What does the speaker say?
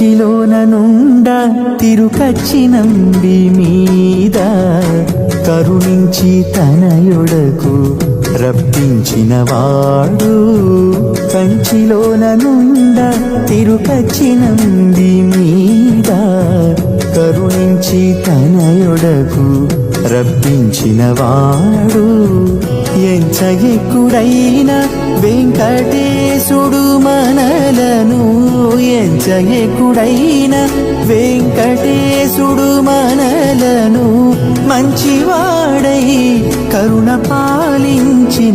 కంచిలోన నుండ తిరుకచ్చినంబి మీద కరుణించి తనయుడకు రప్పించినవాడు. కంచిలోన నుండ తిరుకచ్చినంబి మీద కరుణించి తనయుడకు రప్పించినవాడు. ఎంచగెక్కుడైన వెంకటేశుడు మనలను, ఎంచగెక్కుడైన వెంకటేశుడు మనలను మంచివాడై కరుణ పాలించినవాడు.